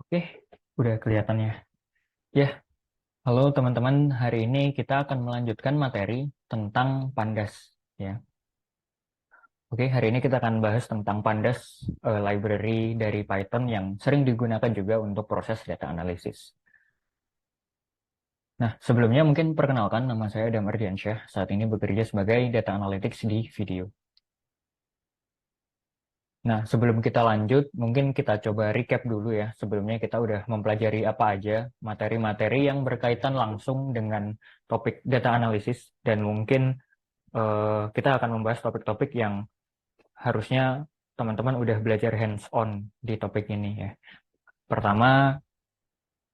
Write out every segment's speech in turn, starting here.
Oke, udah kelihatannya. Ya, halo teman-teman. Hari ini kita akan melanjutkan materi tentang Pandas. Ya, oke. Hari ini kita akan bahas tentang Pandas, library dari Python yang sering digunakan juga untuk proses data analisis. Nah, sebelumnya mungkin perkenalkan nama saya Adam Ardiansyah. Saat ini bekerja sebagai data analytics di Video. Nah, sebelum kita lanjut, mungkin kita coba recap dulu ya. Sebelumnya kita udah mempelajari apa aja materi-materi yang berkaitan langsung dengan topik data analisis dan mungkin kita akan membahas topik-topik yang harusnya teman-teman udah belajar hands-on di topik ini ya. Pertama,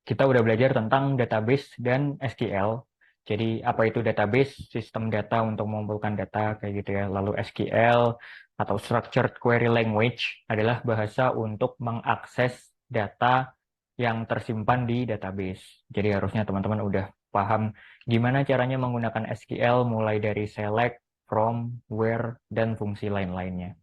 kita udah belajar tentang database dan SQL. Jadi apa itu database? Sistem data untuk mengumpulkan data kayak gitu ya. Lalu SQL atau Structured Query Language adalah bahasa untuk mengakses data yang tersimpan di database. Jadi harusnya teman-teman udah paham gimana caranya menggunakan SQL mulai dari select, from, where, dan fungsi lain-lainnya.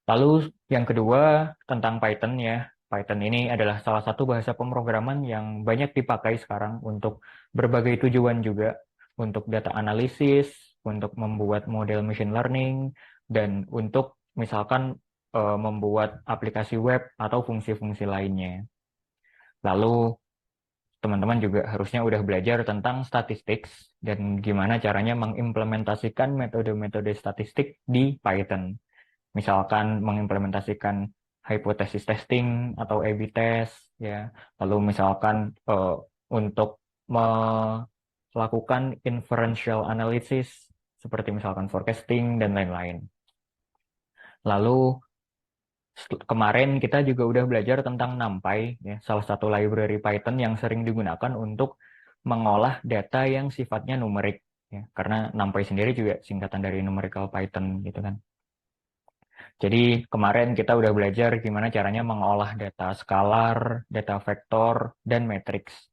Lalu yang kedua tentang Python ya. Python ini adalah salah satu bahasa pemrograman yang banyak dipakai sekarang untuk berbagai tujuan juga, untuk data analisis, untuk membuat model machine learning, dan untuk misalkan membuat aplikasi web atau fungsi-fungsi lainnya. Lalu teman-teman juga harusnya udah belajar tentang statistics dan gimana caranya mengimplementasikan metode-metode statistik di Python. Misalkan mengimplementasikan hypothesis testing atau A/B test ya. Lalu misalkan untuk melakukan inferential analysis seperti misalkan forecasting dan lain-lain. Lalu kemarin kita juga udah belajar tentang NumPy ya, salah satu library Python yang sering digunakan untuk mengolah data yang sifatnya numerik ya. Karena NumPy sendiri juga singkatan dari numerical Python gitu kan. Jadi kemarin kita udah belajar gimana caranya mengolah data skalar, data vektor, dan matriks.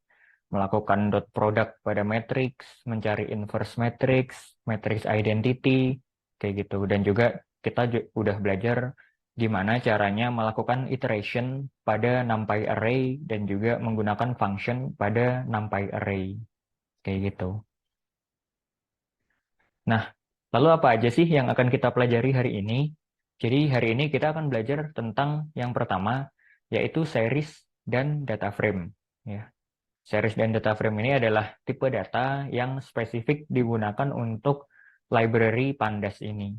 Melakukan dot product pada matriks, mencari inverse matrix, matrix identity, kayak gitu. Dan juga kita udah belajar gimana caranya melakukan iteration pada NumPy array dan juga menggunakan function pada NumPy array, kayak gitu. Nah, lalu apa aja sih yang akan kita pelajari hari ini? Jadi hari ini kita akan belajar tentang yang pertama, yaitu series dan data frame. Ya, series dan data frame ini adalah tipe data yang spesifik digunakan untuk library Pandas ini.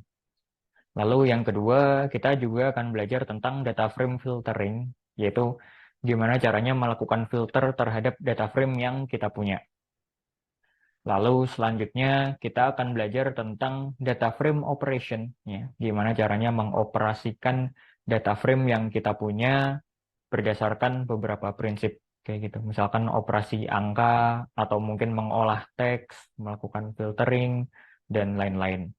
Lalu yang kedua, kita juga akan belajar tentang data frame filtering, yaitu gimana caranya melakukan filter terhadap data frame yang kita punya. Lalu selanjutnya kita akan belajar tentang data frame operation, ya, gimana caranya mengoperasikan data frame yang kita punya berdasarkan beberapa prinsip kayak gitu. Misalkan operasi angka atau mungkin mengolah teks, melakukan filtering dan lain-lain.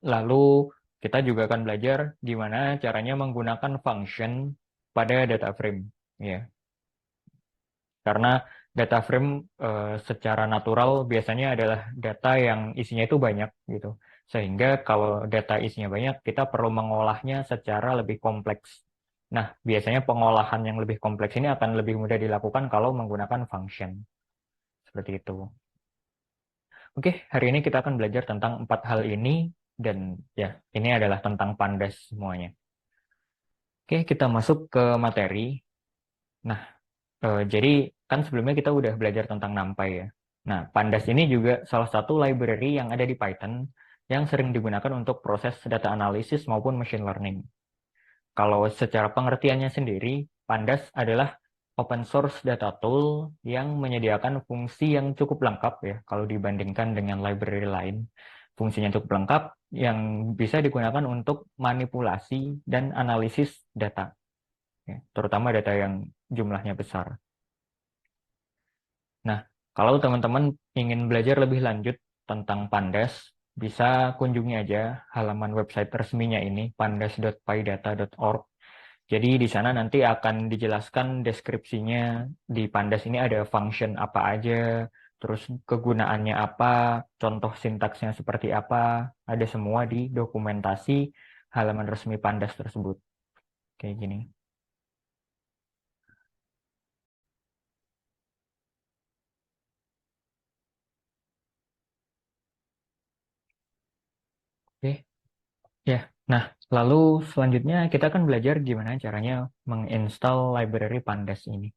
Lalu kita juga akan belajar gimana caranya menggunakan function pada data frame, ya. Karena data frame secara natural biasanya adalah data yang isinya itu banyak gitu. Sehingga kalau data isinya banyak, kita perlu mengolahnya secara lebih kompleks. Nah, biasanya pengolahan yang lebih kompleks ini akan lebih mudah dilakukan kalau menggunakan function. Seperti itu. Oke, hari ini kita akan belajar tentang empat hal ini dan ya, ini adalah tentang Pandas semuanya. Oke, kita masuk ke materi. Nah, jadi kan sebelumnya kita udah belajar tentang NumPy ya. Nah, Pandas ini juga salah satu library yang ada di Python yang sering digunakan untuk proses data analisis maupun machine learning. Kalau secara pengertiannya sendiri, Pandas adalah open source data tool yang menyediakan fungsi yang cukup lengkap ya kalau dibandingkan dengan library lain. Fungsinya cukup lengkap yang bisa digunakan untuk manipulasi dan analisis data, ya, terutama data yang jumlahnya besar. Nah, kalau teman-teman ingin belajar lebih lanjut tentang Pandas, bisa kunjungi aja halaman website resminya ini, pandas.pydata.org. Jadi di sana nanti akan dijelaskan deskripsinya di Pandas ini ada function apa aja, terus kegunaannya apa, contoh sintaksnya seperti apa, ada semua di dokumentasi halaman resmi Pandas tersebut. Kayak gini. Ya, nah lalu selanjutnya kita akan belajar gimana caranya menginstal library Pandas ini.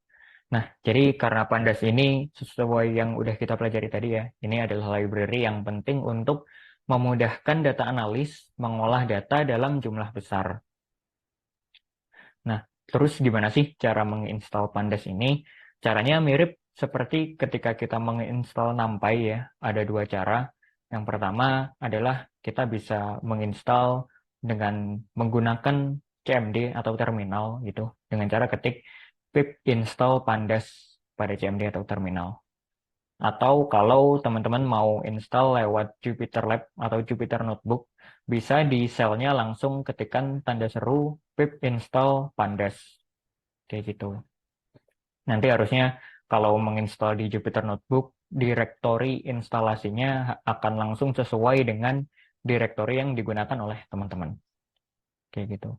Nah, jadi karena Pandas ini sesuai yang udah kita pelajari tadi ya, ini adalah library yang penting untuk memudahkan data analis mengolah data dalam jumlah besar. Nah, terus gimana sih cara menginstal Pandas ini? Caranya mirip seperti ketika kita menginstal NumPy ya, ada dua cara. Yang pertama adalah kita bisa menginstal dengan menggunakan CMD atau terminal gitu, dengan cara ketik pip install pandas pada CMD atau terminal. Atau kalau teman-teman mau install lewat Jupyter Lab atau Jupyter Notebook, bisa di selnya langsung ketikkan tanda seru pip install pandas. Kayak gitu. Nanti harusnya kalau menginstal di Jupyter Notebook, direktori instalasinya akan langsung sesuai dengan direktori yang digunakan oleh teman-teman. Kayak gitu.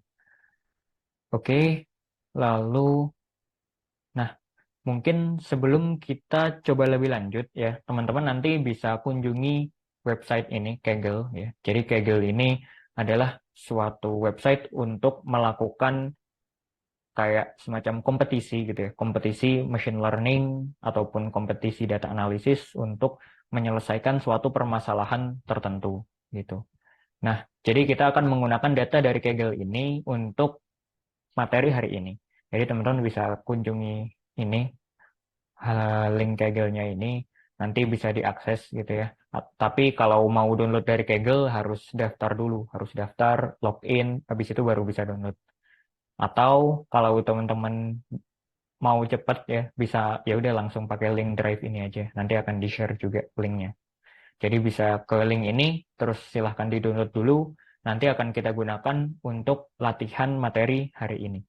Oke, lalu, nah mungkin sebelum kita coba lebih lanjut ya, teman-teman nanti bisa kunjungi website ini, Kaggle ya. Jadi Kaggle ini adalah suatu website untuk melakukan kayak semacam kompetisi gitu ya, kompetisi machine learning ataupun kompetisi data analisis untuk menyelesaikan suatu permasalahan tertentu gitu. Nah, jadi kita akan menggunakan data dari Kaggle ini untuk materi hari ini. Jadi teman-teman bisa kunjungi ini link Kaggle-nya ini nanti bisa diakses gitu ya. Tapi kalau mau download dari Kaggle harus daftar dulu, harus daftar, login, habis itu baru bisa download. Atau kalau teman-teman mau cepet ya bisa ya udah langsung pakai link drive ini aja. Nanti akan di-share juga linknya. Jadi bisa ke link ini, terus silahkan di-download dulu. Nanti akan kita gunakan untuk latihan materi hari ini.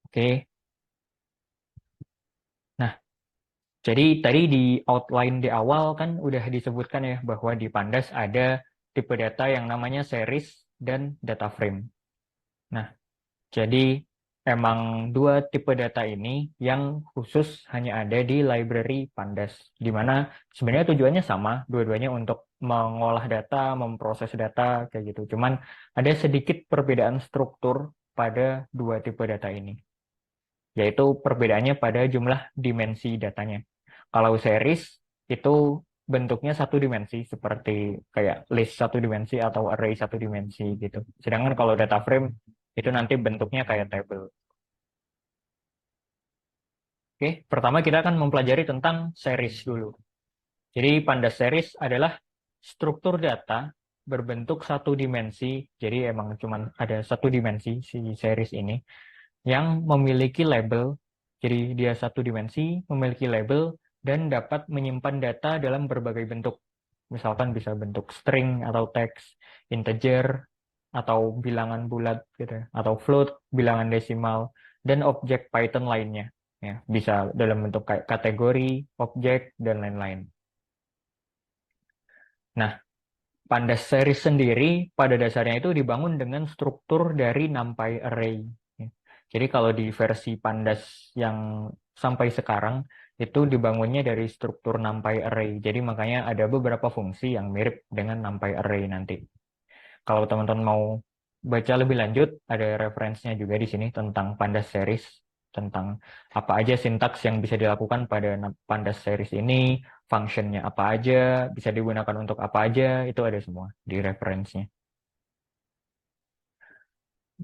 Oke. Nah, jadi tadi di outline di awal kan udah disebutkan ya bahwa di Pandas ada tipe data yang namanya series dan data frame. Nah, jadi emang dua tipe data ini yang khusus hanya ada di library Pandas, di mana sebenarnya tujuannya sama, dua-duanya untuk mengolah data, memproses data, kayak gitu. Cuman ada sedikit perbedaan struktur pada dua tipe data ini, yaitu perbedaannya pada jumlah dimensi datanya. Kalau series itu bentuknya satu dimensi, seperti kayak list satu dimensi atau array satu dimensi gitu. Sedangkan kalau data frame itu nanti bentuknya kayak table. Oke, pertama kita akan mempelajari tentang series dulu. Jadi pandas series adalah struktur data berbentuk satu dimensi. Jadi emang cuma ada satu dimensi si series ini yang memiliki label. Jadi dia satu dimensi, memiliki label dan dapat menyimpan data dalam berbagai bentuk. Misalkan bisa bentuk string atau teks, integer atau bilangan bulat gitu ya, atau float, bilangan desimal dan objek Python lainnya. Ya, bisa dalam bentuk kayak kategori, objek dan lain-lain. Nah, Pandas series sendiri pada dasarnya itu dibangun dengan struktur dari NumPy array. Ya. Jadi kalau di versi Pandas yang sampai sekarang itu dibangunnya dari struktur NumPy array. Jadi makanya ada beberapa fungsi yang mirip dengan NumPy array nanti. Kalau teman-teman mau baca lebih lanjut, ada referensinya juga di sini tentang Pandas series, tentang apa aja sintaks yang bisa dilakukan pada Pandas series ini, functionnya apa aja, bisa digunakan untuk apa aja, itu ada semua di referensinya.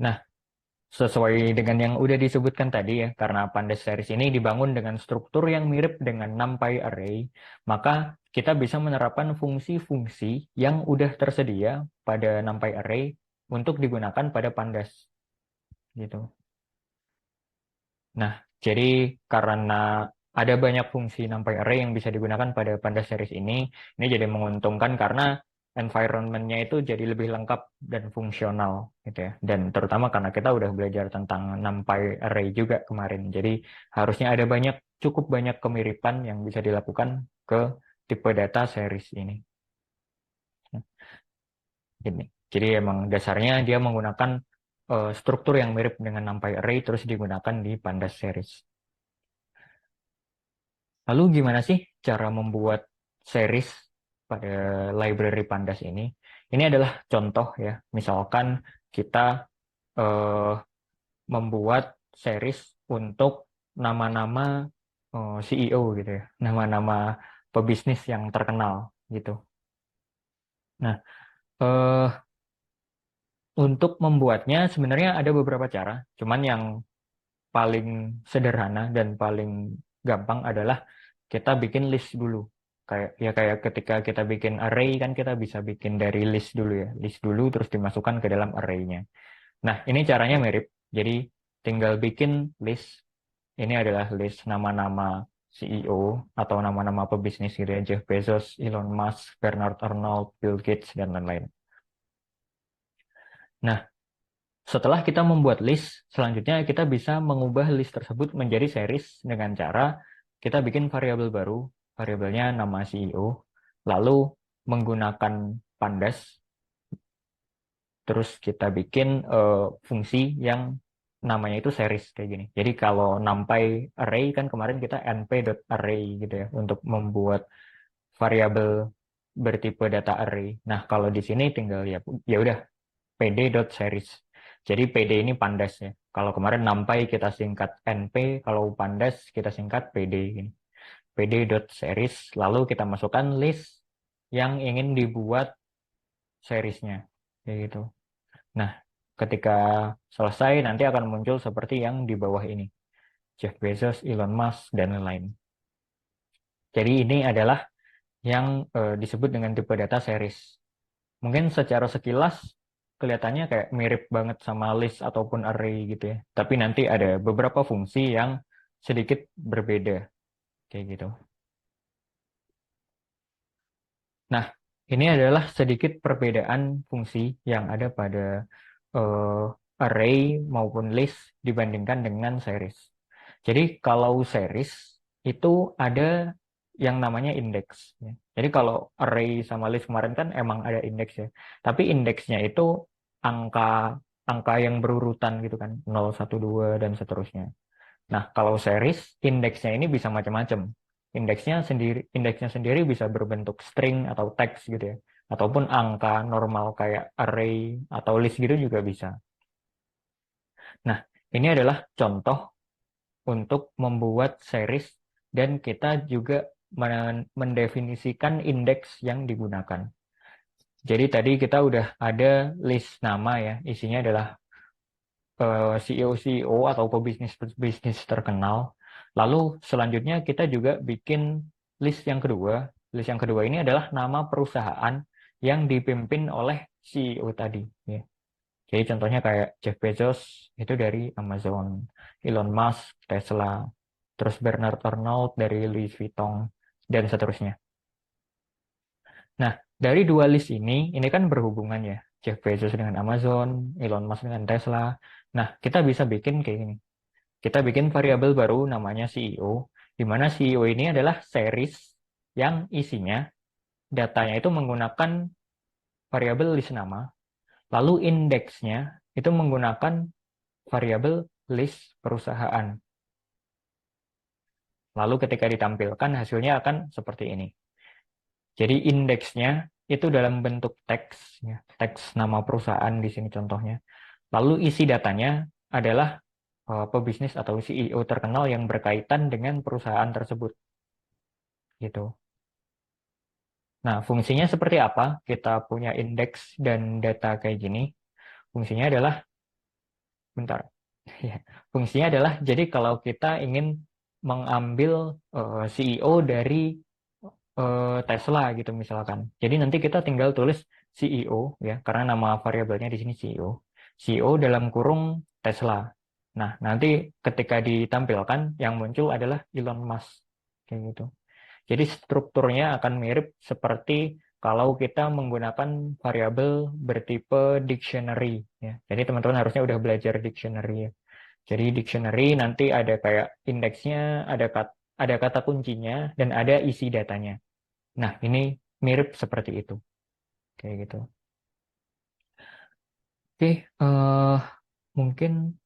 Nah, sesuai dengan yang udah disebutkan tadi ya, karena Pandas series ini dibangun dengan struktur yang mirip dengan NumPy array, maka kita bisa menerapkan fungsi-fungsi yang udah tersedia pada NumPy array untuk digunakan pada Pandas gitu. Nah, jadi karena ada banyak fungsi NumPy array yang bisa digunakan pada Pandas series ini jadi menguntungkan karena environment-nya itu jadi lebih lengkap dan fungsional gitu ya. Dan terutama karena kita udah belajar tentang NumPy array juga kemarin. Jadi harusnya ada cukup banyak kemiripan yang bisa dilakukan ke tipe data series ini. Ini. Jadi emang dasarnya dia menggunakan struktur yang mirip dengan NumPy array terus digunakan di Pandas series. Lalu gimana sih cara membuat series pada library Pandas ini? ini adalah contoh ya. Misalkan kita eh, membuat series untuk nama-nama CEO gitu ya, nama-nama pebisnis yang terkenal gitu. Nah, eh, untuk membuatnya sebenarnya ada beberapa cara, cuman yang paling sederhana dan paling gampang adalah kita bikin list dulu. Kayak ketika kita bikin array kan kita bisa bikin dari list dulu ya. List dulu terus dimasukkan ke dalam array-nya. Nah, ini caranya mirip. Jadi tinggal bikin list. Ini adalah list nama-nama CEO atau nama-nama pebisnis gitu ya. Jeff Bezos, Elon Musk, Bernard Arnault, Bill Gates, dan lain-lain. Nah, setelah kita membuat list, selanjutnya kita bisa mengubah list tersebut menjadi series dengan cara kita bikin variabel baru, variabelnya nama CEO, lalu menggunakan pandas, terus kita bikin fungsi yang namanya itu series kayak gini. Jadi kalau NumPy array kan kemarin kita np.array gitu ya untuk membuat variabel bertipe data array. Nah, kalau di sini tinggal ya udah pd.series. Jadi pd ini pandas ya. Kalau kemarin NumPy kita singkat np, kalau pandas kita singkat pd ini. pd.series lalu kita masukkan list yang ingin dibuat seriesnya kayak gitu. Nah, ketika selesai nanti akan muncul seperti yang di bawah ini. Jeff Bezos, Elon Musk, dan lain-lain. Jadi ini adalah yang disebut dengan tipe data series. Mungkin secara sekilas kelihatannya kayak mirip banget sama list ataupun array gitu ya. Tapi nanti ada beberapa fungsi yang sedikit berbeda kayak gitu. Nah, ini adalah sedikit perbedaan fungsi yang ada pada eh, array maupun list dibandingkan dengan series. Jadi kalau series itu ada yang namanya indeks. Ya. Jadi kalau array sama list kemarin kan emang ada indeks ya. Tapi indeksnya itu angka angka yang berurutan gitu kan, 0, 1, 2 dan seterusnya. Nah, kalau series indeksnya ini bisa macam-macam. Indeksnya sendiri bisa berbentuk string atau teks gitu ya. Ataupun angka normal kayak array atau list gitu juga bisa. Nah, ini adalah contoh untuk membuat series dan kita juga mendefinisikan indeks yang digunakan. Jadi tadi kita udah ada list nama ya, isinya adalah CEO-CEO atau pebisnis-bisnis terkenal. Lalu selanjutnya kita juga bikin list yang kedua. List yang kedua ini adalah nama perusahaan yang dipimpin oleh CEO tadi. Ya. Jadi contohnya kayak Jeff Bezos itu dari Amazon, Elon Musk, Tesla, terus Bernard Arnault dari Louis Vuitton, dan seterusnya. Nah, dari dua list ini kan berhubungan ya. Jeff Bezos dengan Amazon, Elon Musk dengan Tesla. Nah, kita bisa bikin kayak gini. Kita bikin variabel baru namanya CEO, di mana CEO ini adalah series yang isinya datanya itu menggunakan variabel list nama, lalu indeksnya itu menggunakan variabel list perusahaan. Lalu ketika ditampilkan hasilnya akan seperti ini. Jadi indeksnya itu dalam bentuk teks, ya, teks nama perusahaan di sini contohnya. Lalu isi datanya adalah pebisnis atau CEO terkenal yang berkaitan dengan perusahaan tersebut. Gitu. Nah, fungsinya seperti apa? Kita punya indeks dan data kayak gini. Fungsinya adalah, bentar. Ya, fungsinya adalah, jadi kalau kita ingin mengambil CEO dari Tesla gitu misalkan. Jadi nanti kita tinggal tulis CEO ya, karena nama variabelnya di sini CEO. CEO dalam kurung Tesla. Nah, nanti ketika ditampilkan yang muncul adalah Elon Musk kayak gitu. Jadi strukturnya akan mirip seperti kalau kita menggunakan variabel bertipe dictionary ya. Jadi teman-teman harusnya udah belajar dictionary ya. Jadi dictionary nanti ada kayak indeksnya, ada kata kuncinya dan ada isi datanya. Nah, ini mirip seperti itu. Kayak gitu. Oke, mungkin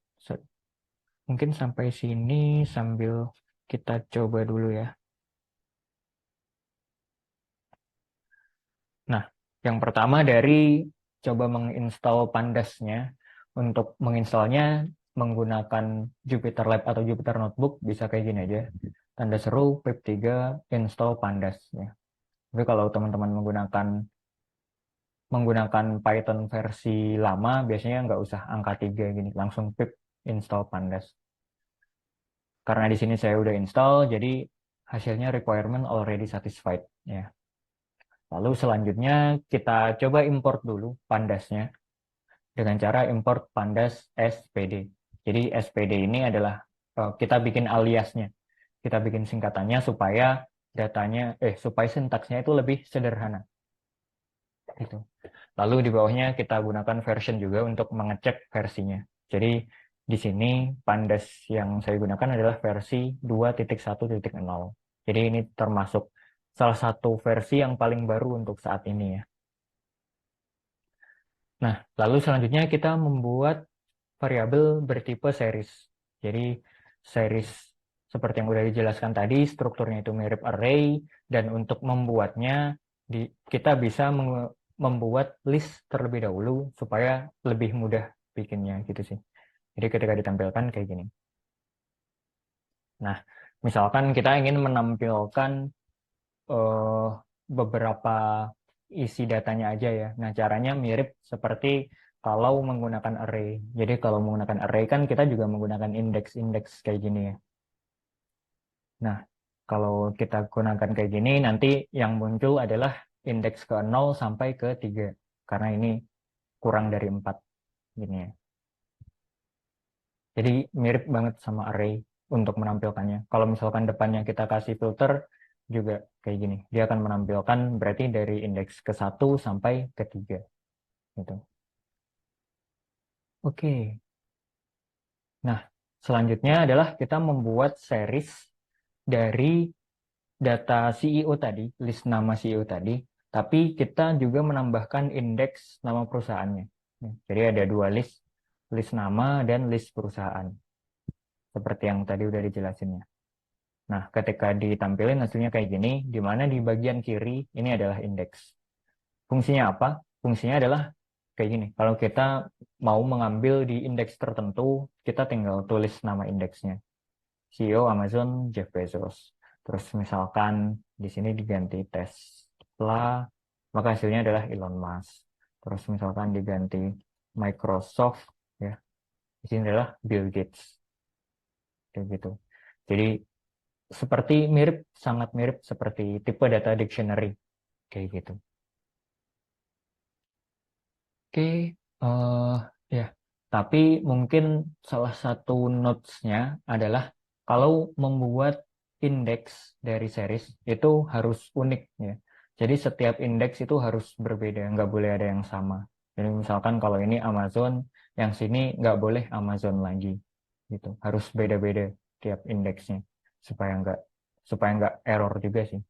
mungkin sampai sini sambil kita coba dulu ya. Nah, Yang pertama dari coba menginstal Pandasnya. Untuk menginstalnya menggunakan Jupyter Lab atau Jupyter Notebook bisa kayak gini aja. Tanda seru pip3 install Pandas ya. Tapi kalau teman-teman menggunakan Python versi lama biasanya nggak usah angka 3 gini, langsung pip install Pandas. Karena di sini saya udah install, jadi hasilnya requirement already satisfied ya. Lalu selanjutnya kita coba import dulu Pandasnya dengan cara import pandas SPD. Jadi SPD ini adalah kita bikin aliasnya, kita bikin singkatannya supaya supaya sintaksnya itu lebih sederhana. Gitu. Lalu di bawahnya kita gunakan version juga untuk mengecek versinya. Jadi di sini pandas yang saya gunakan adalah versi 2.1.0. Jadi ini termasuk salah satu versi yang paling baru untuk saat ini ya. Nah, lalu selanjutnya kita membuat variabel bertipe series. Jadi series seperti yang sudah dijelaskan tadi, strukturnya itu mirip array, dan untuk membuatnya kita bisa membuat list terlebih dahulu supaya lebih mudah bikinnya gitu sih. Jadi ketika ditampilkan kayak gini. Nah, misalkan kita ingin menampilkan eh, beberapa isi datanya aja ya. Nah, caranya mirip seperti kalau menggunakan array. Jadi kalau menggunakan array kan kita juga menggunakan indeks-indeks kayak gini ya. Nah, kalau kita gunakan kayak gini, nanti yang muncul adalah indeks ke 0 sampai ke 3. Karena ini kurang dari 4 gini ya. Jadi mirip banget sama array untuk menampilkannya. Kalau misalkan depannya kita kasih filter juga kayak gini. Dia akan menampilkan berarti dari indeks ke 1 sampai ke 3 gitu. Oke. Nah, selanjutnya adalah kita membuat series dari data CEO tadi, list nama CEO tadi, tapi kita juga menambahkan indeks nama perusahaannya. Jadi ada dua list, list nama dan list perusahaan. Seperti yang tadi udah dijelasinnya. Nah, ketika ditampilin hasilnya kayak gini, di mana di bagian kiri ini adalah indeks. Fungsinya apa? Fungsinya adalah kayak gini. Kalau kita mau mengambil di indeks tertentu, kita tinggal tulis nama indeksnya. CEO Amazon Jeff Bezos. Terus misalkan di sini diganti Tesla, maka hasilnya adalah Elon Musk. Terus misalkan diganti Microsoft, ya, di sini adalah Bill Gates, kayak gitu. Jadi seperti sangat mirip seperti tipe data dictionary, kayak gitu. Oke, ya. Tapi mungkin salah satu notes-nya adalah kalau membuat indeks dari series itu harus unik ya. Jadi setiap indeks itu harus berbeda, nggak boleh ada yang sama. Jadi misalkan kalau ini Amazon, yang sini nggak boleh Amazon lagi, gitu. Harus beda-beda tiap indeksnya supaya nggak error juga sih,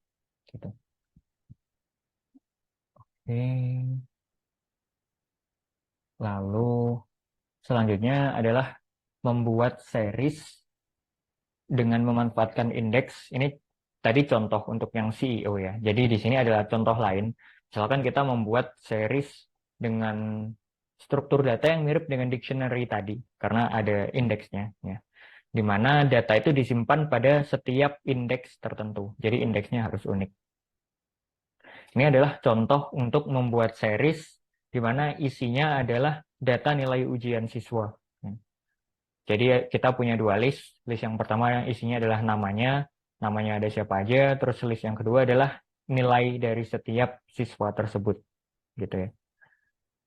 gitu. Oke. Lalu selanjutnya adalah membuat series dengan memanfaatkan indeks. Ini tadi contoh untuk yang CEO ya. Jadi di sini adalah contoh lain. Misalkan kita membuat series dengan struktur data yang mirip dengan dictionary tadi, karena ada indeksnya. Ya. Di mana data itu disimpan pada setiap indeks tertentu. Jadi indeksnya harus unik. Ini adalah contoh untuk membuat series di mana isinya adalah data nilai ujian siswa. Jadi kita punya dua list. List yang pertama yang isinya adalah namanya ada siapa aja. Terus list yang kedua adalah nilai dari setiap siswa tersebut, gitu ya.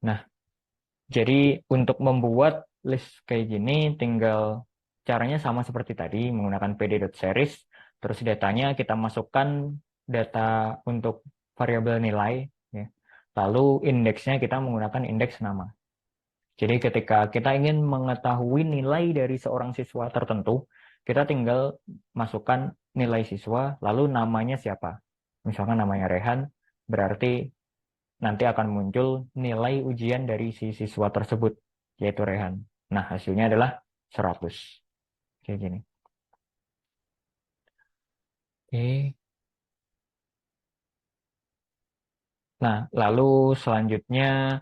Nah, jadi untuk membuat list kayak gini, tinggal caranya sama seperti tadi, menggunakan pd.series. Terus datanya kita masukkan data untuk variabel nilai, ya. Lalu indeksnya kita menggunakan indeks nama. Jadi ketika kita ingin mengetahui nilai dari seorang siswa tertentu, kita tinggal masukkan nilai siswa, lalu namanya siapa. Misalkan namanya Rehan, berarti nanti akan muncul nilai ujian dari si siswa tersebut, yaitu Rehan. Nah, hasilnya adalah 100. Kayak gini. Oke. Nah, lalu selanjutnya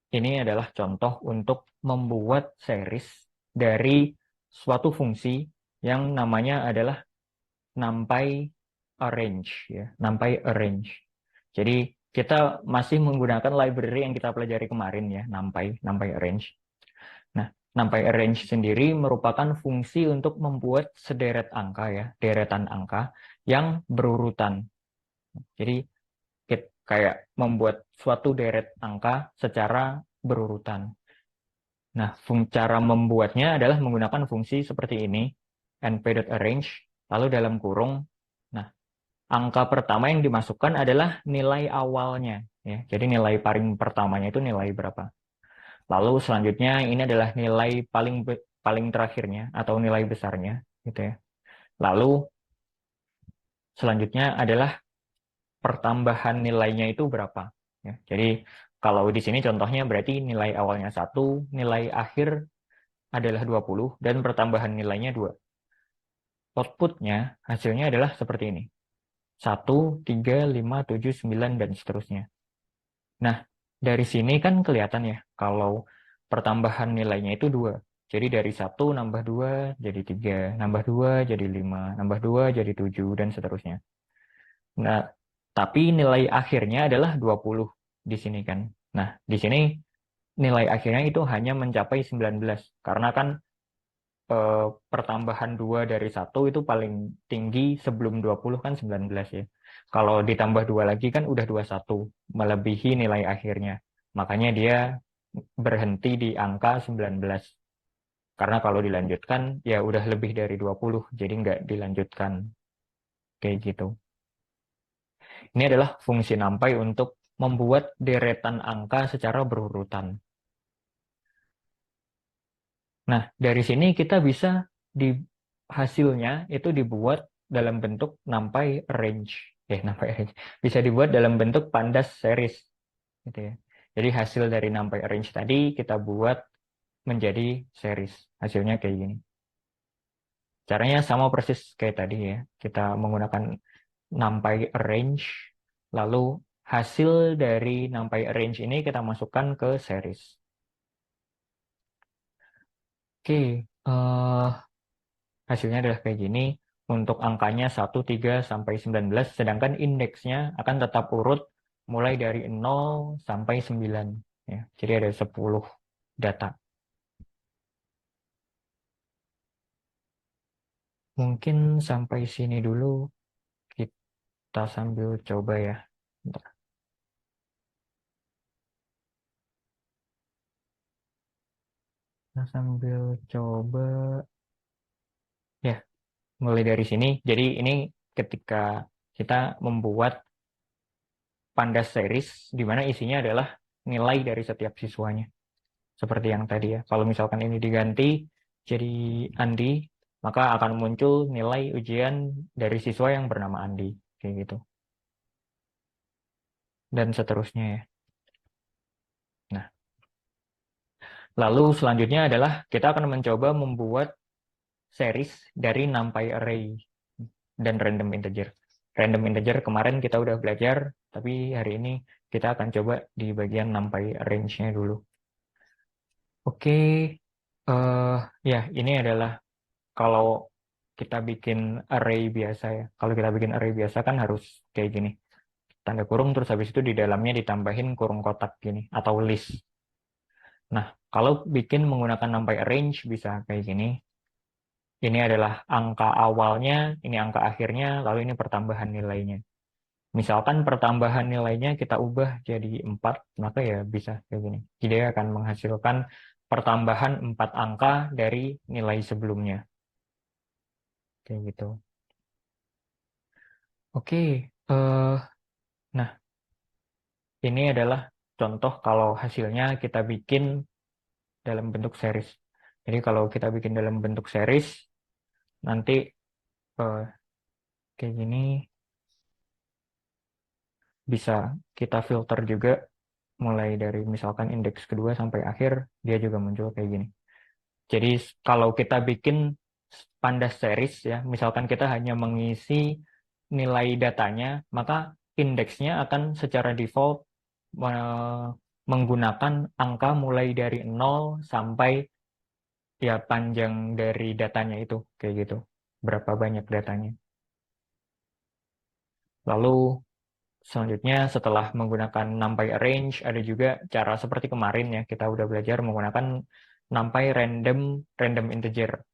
ini adalah contoh untuk membuat series dari suatu fungsi yang namanya adalah NumPy arrange ya, NumPy arrange. Jadi kita masih menggunakan library yang kita pelajari kemarin ya, NumPy arrange. Nah, NumPy arrange sendiri merupakan fungsi untuk membuat sederet angka ya, deretan angka yang berurutan. Jadi kayak membuat suatu deret angka secara berurutan. Nah, cara membuatnya adalah menggunakan fungsi seperti ini, np.arrange, lalu dalam kurung. Nah, angka pertama yang dimasukkan adalah nilai awalnya. Ya. Jadi nilai paling pertamanya itu nilai berapa. Lalu selanjutnya ini adalah nilai paling terakhirnya atau nilai besarnya. Gitu ya. Lalu selanjutnya adalah pertambahan nilainya itu berapa. Ya. Jadi kalau di sini contohnya berarti nilai awalnya 1, nilai akhir adalah 20, dan pertambahan nilainya 2. Outputnya, hasilnya adalah seperti ini. 1, 3, 5, 7, 9, dan seterusnya. Nah, dari sini kan kelihatan ya, kalau pertambahan nilainya itu 2. Jadi dari 1 nambah 2 jadi 3, nambah 2 jadi 5, nambah 2 jadi 7, dan seterusnya. Nah, tapi nilai akhirnya adalah 20 di sini kan. Nah, di sini nilai akhirnya itu hanya mencapai 19. Karena kan pertambahan 2 dari 1 itu paling tinggi sebelum 20 kan 19 ya. Kalau ditambah 2 lagi kan udah 21, melebihi nilai akhirnya. Makanya dia berhenti di angka 19. Karena kalau dilanjutkan ya udah lebih dari 20, jadi nggak dilanjutkan. Kayak gitu. Ini adalah fungsi NumPy untuk membuat deretan angka secara berurutan. Nah, dari sini kita bisa di hasilnya itu dibuat dalam bentuk NumPy arrange. NumPy arrange. Bisa dibuat dalam bentuk pandas series gitu ya. Jadi hasil dari NumPy arrange tadi kita buat menjadi series. Hasilnya kayak gini. Caranya sama persis kayak tadi ya. Kita menggunakan NumPy arrange, lalu hasil dari NumPy arrange ini kita masukkan ke series. Oke, hasilnya adalah kayak gini. Untuk angkanya 1, 3, sampai 19, sedangkan indeksnya akan tetap urut mulai dari 0 sampai 9. Ya. Jadi ada 10 data. Mungkin sampai sini dulu kita sambil coba ya. Bentar. Kita sambil coba. Ya, mulai dari sini. Jadi ini ketika kita membuat pandas series, di mana isinya adalah nilai dari setiap siswanya. Seperti yang tadi ya. Kalau misalkan ini diganti jadi Andi, maka akan muncul nilai ujian dari siswa yang bernama Andi. Kayak gitu. Dan seterusnya ya. Nah, lalu selanjutnya adalah kita akan mencoba membuat series dari NumPy array dan random integer. Random integer kemarin kita udah belajar, tapi hari ini kita akan coba di bagian NumPy arrange-nya dulu. Oke, ya ini adalah kalau kita bikin array biasa ya. Kalau kita bikin array biasa kan harus kayak gini. Tanda kurung terus habis itu di dalamnya ditambahin kurung kotak gini atau list. Nah, kalau bikin menggunakan NumPy arrange bisa kayak gini. Ini adalah angka awalnya, ini angka akhirnya, lalu ini pertambahan nilainya. Misalkan pertambahan nilainya kita ubah jadi 4, maka ya bisa kayak gini. Jadi dia akan menghasilkan pertambahan 4 angka dari nilai sebelumnya. Kayak gitu. Oke, nah ini adalah contoh kalau hasilnya kita bikin dalam bentuk series. Jadi kalau kita bikin dalam bentuk series, nanti eh, kayak gini bisa kita filter juga mulai dari misalkan indeks kedua sampai akhir, dia juga muncul kayak gini. Jadi kalau kita bikin pandas series ya, misalkan kita hanya mengisi nilai datanya, maka indeksnya akan secara default menggunakan angka mulai dari 0 sampai ya panjang dari datanya itu, kayak gitu. Berapa banyak datanya. Lalu selanjutnya setelah menggunakan NumPy arrange, ada juga cara seperti kemarin ya, kita udah belajar menggunakan NumPy random integer.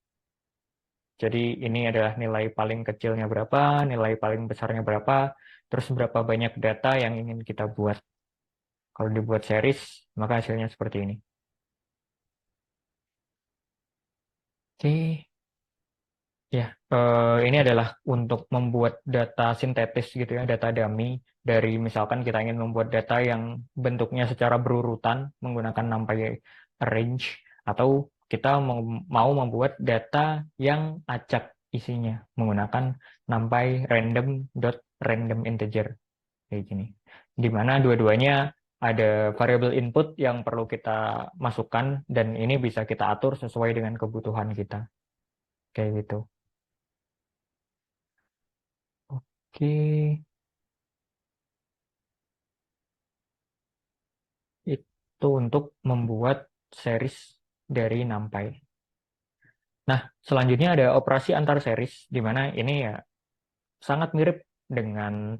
Jadi ini adalah nilai paling kecilnya berapa, nilai paling besarnya berapa, terus berapa banyak data yang ingin kita buat. Kalau dibuat series, maka hasilnya seperti ini. Oke, ya, ini adalah untuk membuat data sintetis gitu ya, data dummy dari misalkan kita ingin membuat data yang bentuknya secara berurutan menggunakan NumPy arrange, atau kita mau membuat data yang acak isinya menggunakan NumPy random integer kayak gini. Di mana dua-duanya ada variabel input yang perlu kita masukkan dan ini bisa kita atur sesuai dengan kebutuhan kita kayak gitu. Oke, itu untuk membuat series dari NumPy. Nah, selanjutnya ada operasi antar series, di mana ini ya sangat mirip dengan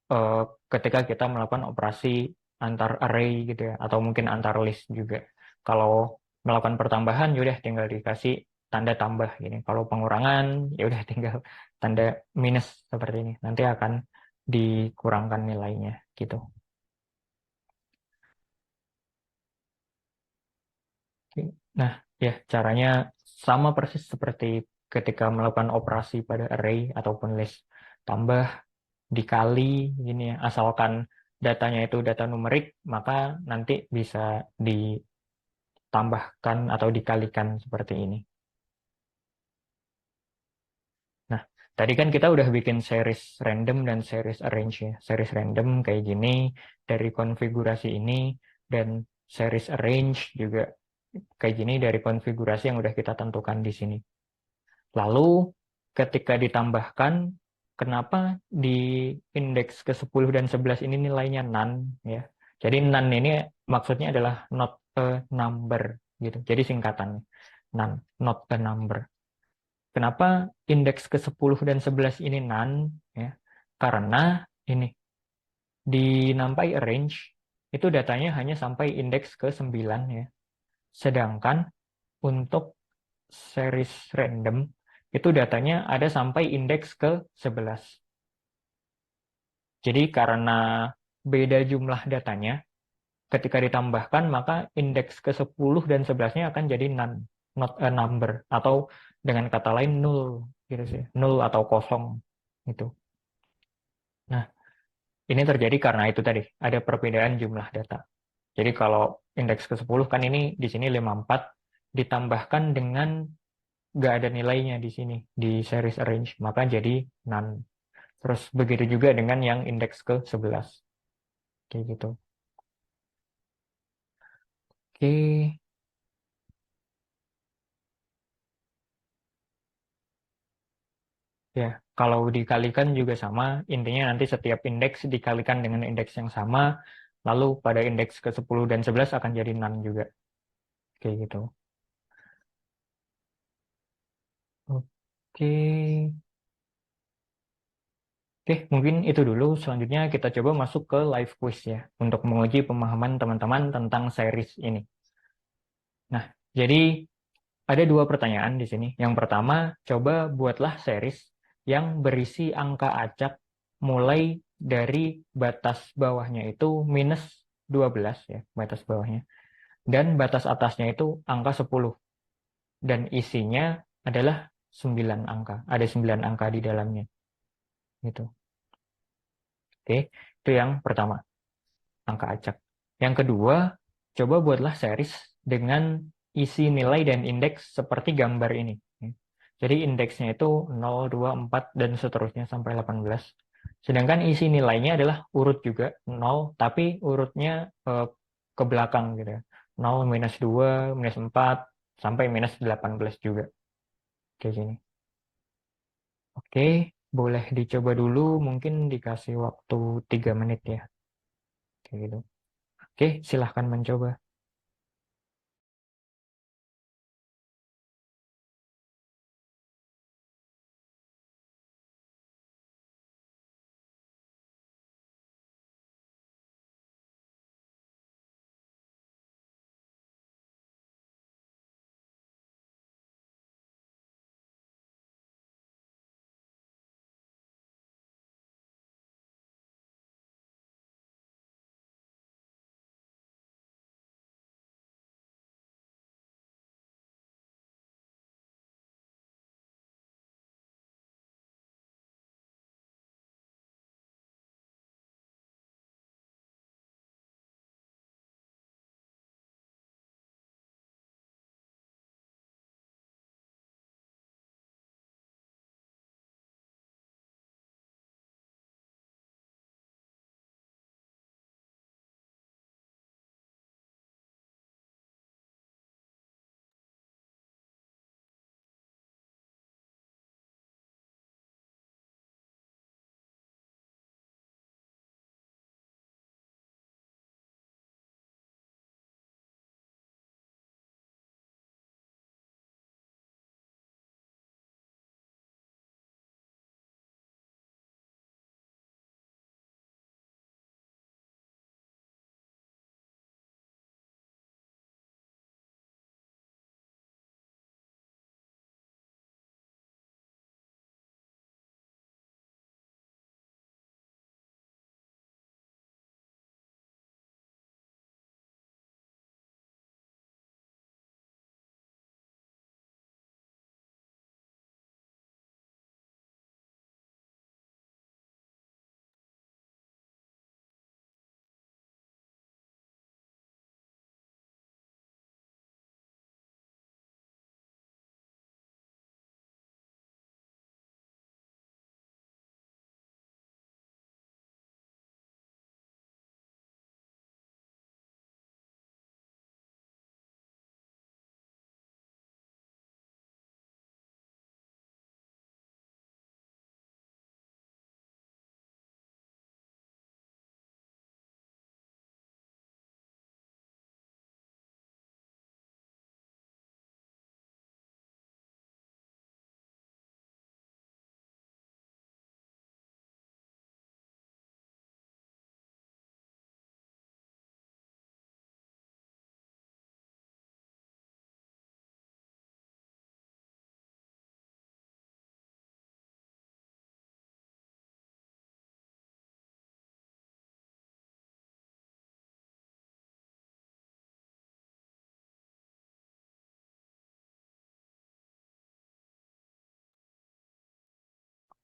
eh, ketika kita melakukan operasi antar array gitu ya, atau mungkin antar list juga. Kalau melakukan pertambahan, yaudah tinggal dikasih tanda tambah gini. Kalau pengurangan, yaudah tinggal tanda minus seperti ini. Nanti akan dikurangkan nilainya gitu. Oke. Nah, ya caranya sama persis seperti ketika melakukan operasi pada array ataupun list. Tambah, dikali, gini ya. Asalkan datanya itu data numerik, maka nanti bisa ditambahkan atau dikalikan seperti ini. Nah, tadi kan kita udah bikin series random dan series arrange ya. Series random kayak gini, dari konfigurasi ini, dan series arrange juga kayak gini dari konfigurasi yang udah kita tentukan di sini. Lalu ketika ditambahkan, kenapa di indeks ke-10 dan 11 ini nilainya none ya. Jadi none ini maksudnya adalah not a number gitu. Jadi singkatannya none, not a number. Kenapa indeks ke-10 dan 11 ini none ya? Karena ini di NumPy arrange itu datanya hanya sampai indeks ke-9 ya. Sedangkan untuk series random itu datanya ada sampai indeks ke-11. Jadi karena beda jumlah datanya, ketika ditambahkan maka indeks ke-10 dan 11-nya akan jadi none, not a number, atau dengan kata lain null gitu sih, null atau kosong itu. Nah, ini terjadi karena itu tadi, ada perbedaan jumlah data. Jadi kalau indeks ke-10 kan ini di sini 54 ditambahkan dengan nggak ada nilainya di sini di series arrange, maka jadi none. Terus begitu juga dengan yang indeks ke-11. Kayak gitu. Oke. Ya, kalau dikalikan juga sama, intinya nanti setiap indeks dikalikan dengan indeks yang sama, lalu pada indeks ke-10 dan 11 akan jadi none juga. Kayak gitu. Oke. Oke, mungkin itu dulu. Selanjutnya kita coba masuk ke live quiz ya, untuk menguji pemahaman teman-teman tentang series ini. Nah, jadi ada dua pertanyaan di sini. Yang pertama, coba buatlah series yang berisi angka acak mulai dari batas bawahnya itu minus 12 ya, batas bawahnya. Dan batas atasnya itu angka 10. Dan isinya adalah 9 angka. Ada 9 angka di dalamnya. Gitu. Oke, itu yang pertama, angka acak. Yang kedua, coba buatlah series dengan isi nilai dan indeks seperti gambar ini. Jadi indeksnya itu 0, 2, 4, dan seterusnya sampai 18. Sedangkan isi nilainya adalah urut juga 0, tapi urutnya ke belakang gitu ya. 0, minus 2, minus 4, sampai minus 18 juga. Kayak gini. Oke, boleh dicoba dulu, mungkin dikasih waktu 3 menit ya. Kayak gitu. Oke, silahkan mencoba.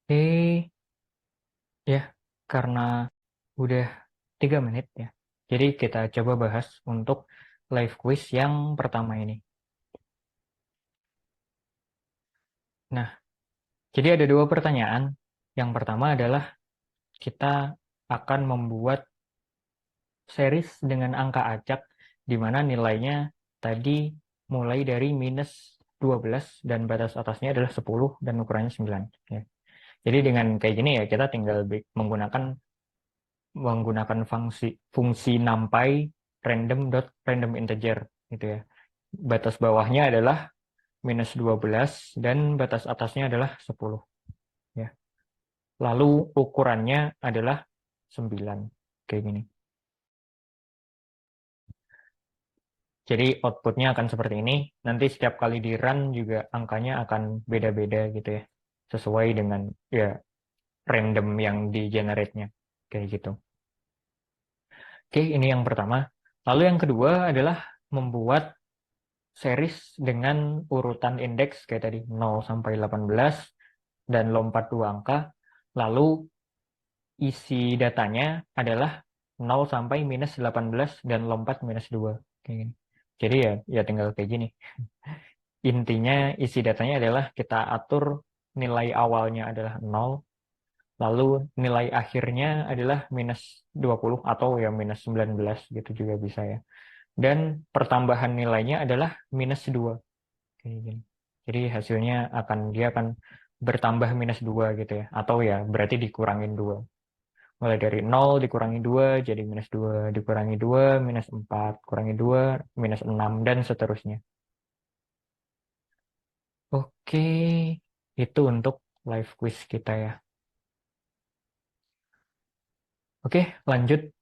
Oke, ya, karena udah 3 menit ya. Jadi kita coba bahas untuk live quiz yang pertama ini. Nah, jadi ada 2 pertanyaan. Yang pertama adalah kita akan membuat series dengan angka acak di mana nilainya tadi mulai dari -12 dan batas atasnya adalah 10 dan ukurannya 9. Ya. Jadi dengan kayak gini ya kita tinggal menggunakan fungsi fungsi numpy random integer gitu ya. Batas bawahnya adalah -12 dan batas atasnya adalah 10 ya. Lalu ukurannya adalah 9 kayak gini. Jadi outputnya akan seperti ini. Nanti setiap kali di run juga angkanya akan beda-beda gitu ya. Sesuai dengan ya random yang di generate-nya. Kayak gitu. Oke, ini yang pertama. Lalu yang kedua adalah membuat series dengan urutan indeks kayak tadi 0 sampai 18 dan lompat 2 angka. Lalu isi datanya adalah 0 sampai -18 dan lompat -2. Kayak gini. Jadi ya tinggal kayak gini. Intinya isi datanya adalah kita atur nilai awalnya adalah 0, lalu nilai akhirnya adalah -20 atau ya -19 gitu juga bisa ya. Dan pertambahan nilainya adalah -2. Kayak gini. Jadi hasilnya dia akan bertambah minus 2 gitu ya. Atau ya berarti dikurangin 2. Mulai dari 0 dikurangi 2 jadi minus 2, dikurangi 2 minus 4, kurangi 2 minus 6, dan seterusnya. Oke, itu untuk live quiz kita ya. Oke, lanjut.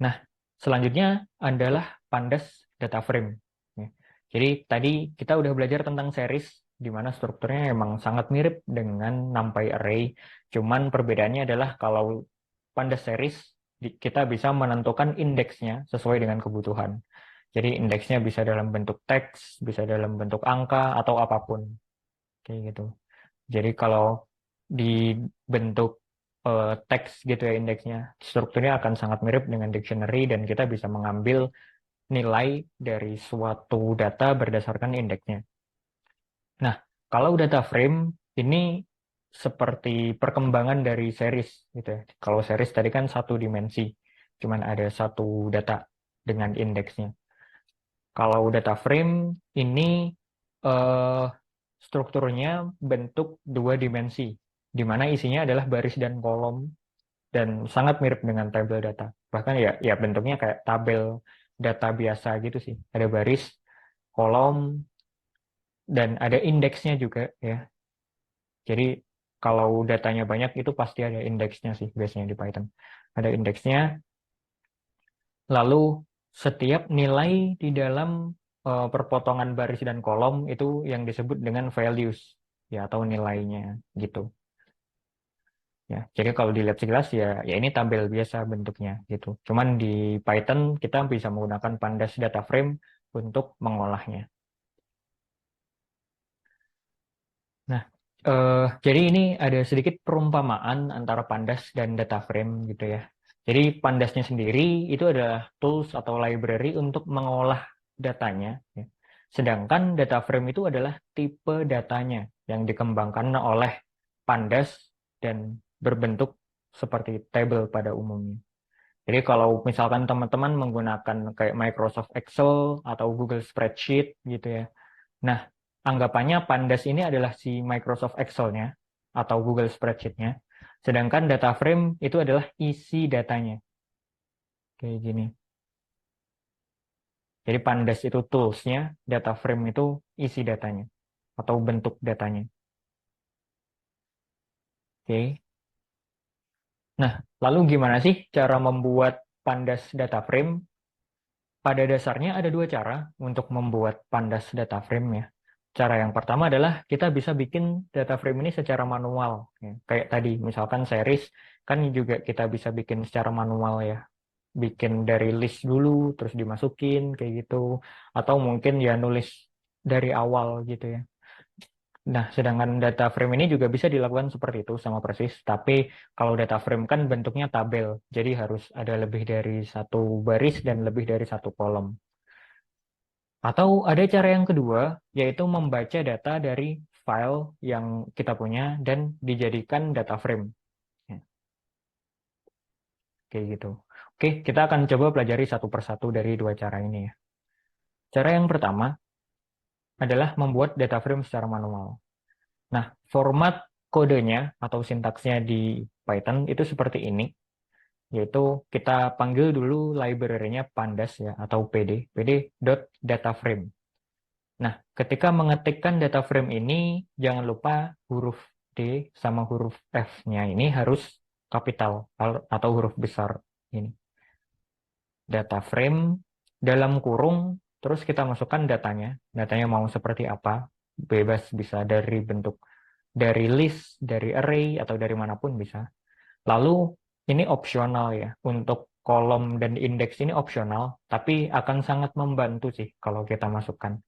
Nah, selanjutnya adalah pandas data frame. Ya. Jadi tadi kita udah belajar tentang series, di mana strukturnya emang sangat mirip dengan NumPy array. Cuman perbedaannya adalah kalau pandas series, kita bisa menentukan indeksnya sesuai dengan kebutuhan. Jadi indeksnya bisa dalam bentuk teks, bisa dalam bentuk angka, atau apapun. Kayak gitu. Jadi kalau dibentuk teks gitu ya indeksnya, strukturnya akan sangat mirip dengan dictionary dan kita bisa mengambil nilai dari suatu data berdasarkan indeksnya. Nah, kalau data frame ini seperti perkembangan dari series gitu ya. Kalau series tadi kan satu dimensi, cuman ada satu data dengan indeksnya. Kalau data frame ini eh, strukturnya bentuk dua dimensi, di mana isinya adalah baris dan kolom dan sangat mirip dengan tabel data. Bahkan ya bentuknya kayak tabel data biasa gitu sih. Ada baris, kolom, dan ada indeksnya juga ya. Jadi kalau datanya banyak itu pasti ada indeksnya sih biasanya di Python. Ada indeksnya, lalu setiap nilai di dalam perpotongan baris dan kolom itu yang disebut dengan values ya atau nilainya gitu. Ya, jadi kalau dilihat sekilas ya ini tabel biasa bentuknya gitu. Cuman di Python kita bisa menggunakan pandas data frame untuk mengolahnya. Nah, jadi ini ada sedikit perumpamaan antara pandas dan data frame gitu ya. Jadi pandasnya sendiri itu adalah tools atau library untuk mengolah datanya. Ya. Sedangkan data frame itu adalah tipe datanya yang dikembangkan oleh pandas dan berbentuk seperti tabel pada umumnya. Jadi kalau misalkan teman-teman menggunakan kayak Microsoft Excel atau Google Spreadsheet gitu ya. Nah, anggapannya Pandas ini adalah si Microsoft Excel-nya atau Google Spreadsheet-nya. Sedangkan data frame itu adalah isi datanya. Kayak gini. Jadi Pandas itu tools-nya, data frame itu isi datanya atau bentuk datanya. Oke. Nah, lalu gimana sih cara membuat Pandas data frame? Pada dasarnya ada dua cara untuk membuat Pandas data frame ya. Cara yang pertama adalah kita bisa bikin data frame ini secara manual. Ya. Kayak tadi, misalkan series, kan juga kita bisa bikin secara manual ya. Bikin dari list dulu, terus dimasukin, kayak gitu. Atau mungkin ya nulis dari awal gitu ya. Nah, sedangkan data frame ini juga bisa dilakukan seperti itu sama persis. Tapi kalau data frame kan bentuknya tabel, jadi harus ada lebih dari satu baris dan lebih dari satu kolom. Atau ada cara yang kedua, yaitu membaca data dari file yang kita punya dan dijadikan data frame. Ya, kayak gitu. Oke, kita akan coba pelajari satu persatu dari dua cara ini ya. Cara yang pertama adalah membuat data frame secara manual. Nah, format kodenya atau sintaksnya di Python itu seperti ini, yaitu kita panggil dulu library-nya pandas ya atau pd.dataframe. Nah, ketika mengetikkan data frame ini, jangan lupa huruf D sama huruf F-nya ini harus kapital atau huruf besar ini. Data frame dalam kurung, terus kita masukkan datanya. Datanya mau seperti apa? Bebas bisa dari bentuk dari list, dari array, atau dari manapun bisa. Lalu ini opsional ya. Untuk kolom dan indeks ini opsional, tapi akan sangat membantu sih kalau kita masukkan.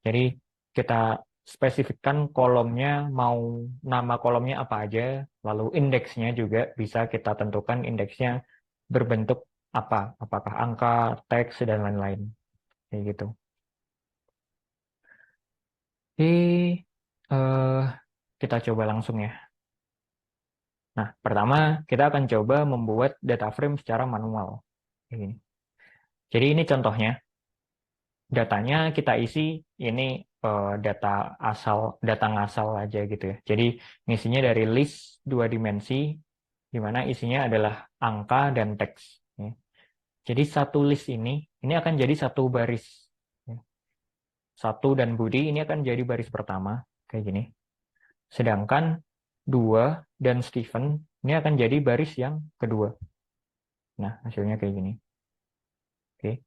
Jadi kita spesifikkan kolomnya mau nama kolomnya apa aja, lalu indeksnya juga bisa kita tentukan indeksnya berbentuk apa, apakah angka, teks, dan lain-lain. Kayak gitu. Oke, eh, kita coba langsung ya. Nah, pertama kita akan coba membuat data frame secara manual. Kayak gini. Jadi ini contohnya, datanya kita isi ini data ngasal aja gitu ya. Jadi ngisinya dari list 2 dimensi, di mana isinya adalah angka dan teks. Ya. Jadi satu list ini akan jadi satu baris. Ya. Satu dan Budi ini akan jadi baris pertama, kayak gini. Sedangkan 2 dan Steven ini akan jadi baris yang kedua. Nah, hasilnya kayak gini. Oke.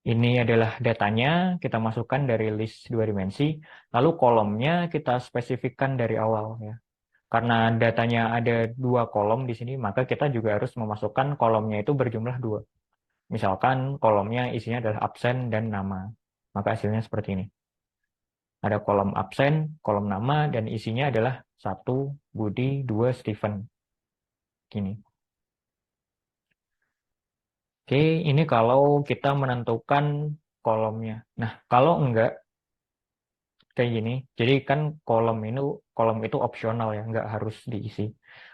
Ini adalah datanya, kita masukkan dari list 2 dimensi, lalu kolomnya kita spesifikkan dari awal ya. Karena datanya ada 2 kolom di sini, maka kita juga harus memasukkan kolomnya itu berjumlah 2. Misalkan kolomnya isinya adalah absen dan nama, maka hasilnya seperti ini. Ada kolom absen, kolom nama, dan isinya adalah 1 Budi, 2 Steven. Gini. Oke, ini kalau kita menentukan kolomnya. Nah, kalau enggak, kayak gini. Jadi kan kolom itu opsional ya, nggak harus diisi.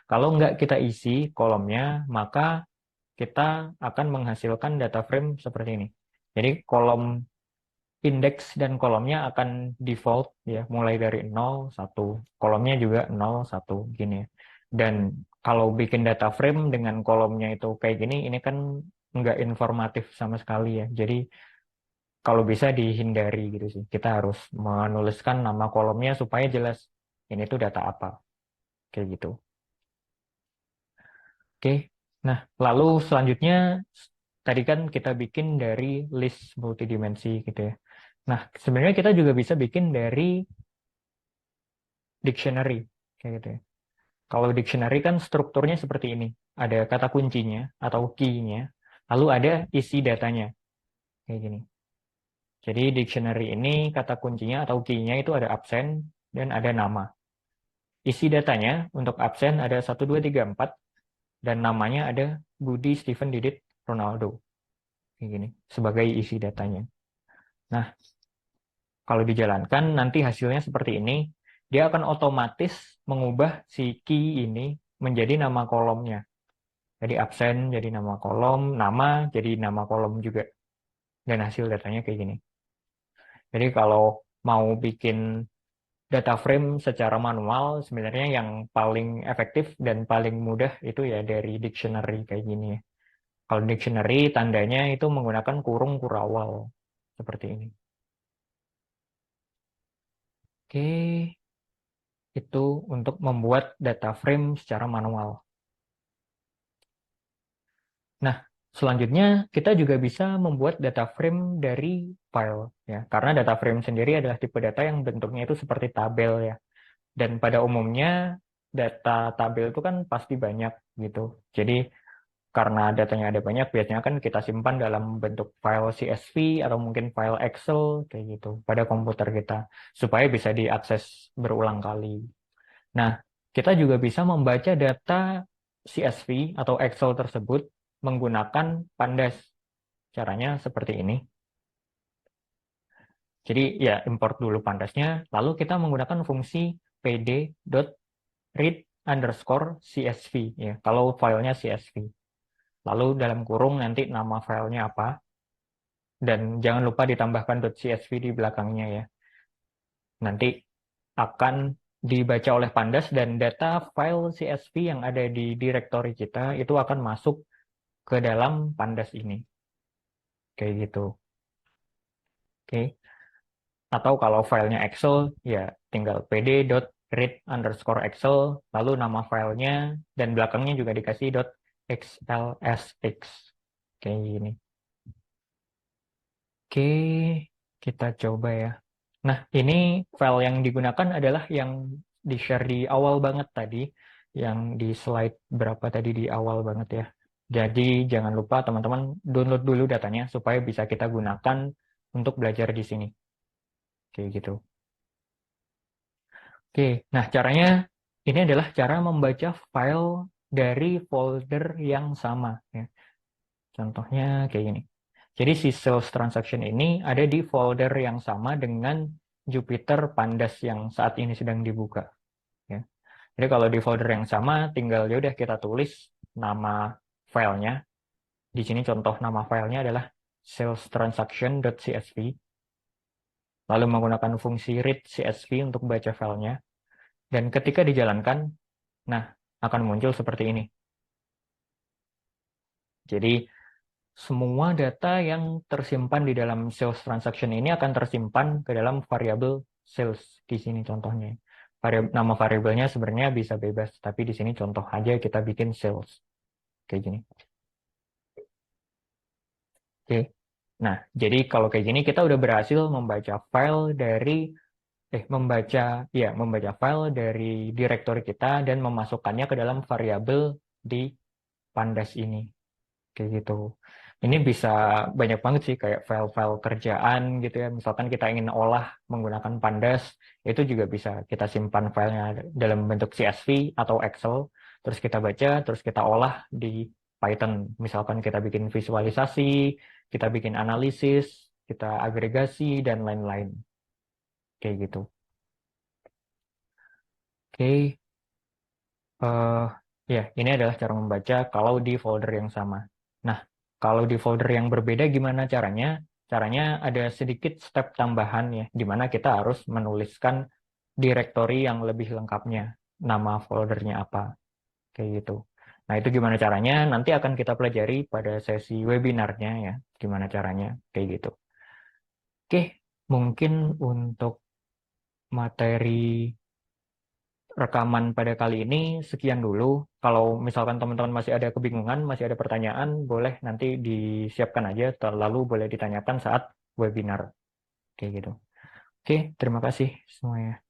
Kalau nggak kita isi kolomnya, maka kita akan menghasilkan data frame seperti ini. Jadi kolom indeks dan kolomnya akan default ya, mulai dari 0, 1. Kolomnya juga 0, 1 gini ya. Dan kalau bikin data frame dengan kolomnya itu kayak gini, ini kan nggak informatif sama sekali ya. Jadi kalau bisa dihindari gitu sih. Kita harus menuliskan nama kolomnya supaya jelas ini tuh data apa. Kayak gitu. Oke. Nah, lalu selanjutnya tadi kan kita bikin dari list multidimensi gitu ya. Nah, sebenarnya kita juga bisa bikin dari dictionary kayak gitu ya. Kalau dictionary kan strukturnya seperti ini. Ada kata kuncinya atau key-nya, lalu ada isi datanya kayak gini. Jadi dictionary ini kata kuncinya atau key-nya itu ada absen dan ada nama. Isi datanya untuk absen ada 1, 2, 3, 4 dan namanya ada Budi Steven Didit Ronaldo. Kayak gini sebagai isi datanya. Nah, kalau dijalankan nanti hasilnya seperti ini. Dia akan otomatis mengubah si key ini menjadi nama kolomnya. Jadi absen jadi nama kolom, nama jadi nama kolom juga. Dan hasil datanya kayak gini. Jadi kalau mau bikin data frame secara manual, sebenarnya yang paling efektif dan paling mudah itu ya dari dictionary kayak gini ya. Kalau dictionary tandanya itu menggunakan kurung kurawal seperti ini. Oke, itu untuk membuat data frame secara manual. Nah, selanjutnya kita juga bisa membuat data frame dari file ya. Karena data frame sendiri adalah tipe data yang bentuknya itu seperti tabel ya. Dan pada umumnya data tabel itu kan pasti banyak gitu. Jadi karena datanya ada banyak, biasanya kan kita simpan dalam bentuk file CSV atau mungkin file Excel kayak gitu pada komputer kita supaya bisa diakses berulang kali. Nah, kita juga bisa membaca data CSV atau Excel tersebut menggunakan Pandas. Caranya seperti ini. Jadi ya import dulu Pandasnya, lalu kita menggunakan fungsi pd.read_csv ya. Kalau filenya CSV. Lalu dalam kurung nanti nama filenya apa, dan jangan lupa ditambahkan .csv di belakangnya ya. Nanti akan dibaca oleh Pandas dan data file CSV yang ada di directory kita itu akan masuk ke dalam Pandas ini. Kayak gitu. Oke. Atau kalau filenya Excel, ya tinggal pd.read_excel, lalu nama filenya, dan belakangnya juga dikasih .xlsx. Kayak gini. Oke, kita coba ya. Nah, ini file yang digunakan adalah yang di-share di awal banget tadi, yang di slide berapa tadi di awal banget ya. Jadi jangan lupa teman-teman download dulu datanya supaya bisa kita gunakan untuk belajar di sini. Kayak gitu. Oke, nah caranya ini adalah cara membaca file dari folder yang sama. Ya. Contohnya kayak gini. Jadi si sales transaction ini ada di folder yang sama dengan Jupyter Pandas yang saat ini sedang dibuka. Ya. Jadi kalau di folder yang sama, tinggal ya udah kita tulis nama filenya. Di sini contoh nama filenya adalah salestransaction.csv. lalu menggunakan fungsi read CSV untuk baca filenya, dan ketika dijalankan, nah, akan muncul seperti ini. Jadi, semua data yang tersimpan di dalam sales transaction ini akan tersimpan ke dalam variabel sales di sini contohnya. Nama variabelnya sebenarnya bisa bebas, tapi di sini contoh aja kita bikin sales kayak gini. Oke. Nah, jadi kalau kayak gini kita udah berhasil membaca file dari membaca file dari direktori kita dan memasukkannya ke dalam variabel di Pandas ini. Kayak gitu. Ini bisa banyak banget sih kayak file-file kerjaan gitu ya. Misalkan kita ingin olah menggunakan Pandas, itu juga bisa kita simpan filenya dalam bentuk CSV atau Excel, terus kita baca, terus kita olah di Python. Misalkan kita bikin visualisasi, kita bikin analisis, kita agregasi, dan lain-lain. Kayak gitu. Oke, eh ya ini adalah cara membaca kalau di folder yang sama. Nah, kalau di folder yang berbeda gimana caranya? Caranya ada sedikit step tambahan ya, di mana kita harus menuliskan direktori yang lebih lengkapnya, nama foldernya apa, kayak gitu. Nah, itu gimana caranya? Nanti akan kita pelajari pada sesi webinarnya ya, gimana caranya, kayak gitu. Oke, mungkin untuk materi rekaman pada kali ini sekian dulu. Kalau misalkan teman-teman masih ada kebingungan, masih ada pertanyaan, boleh nanti disiapkan aja, lalu boleh ditanyakan saat webinar. Kayak gitu. Oke, terima kasih semuanya.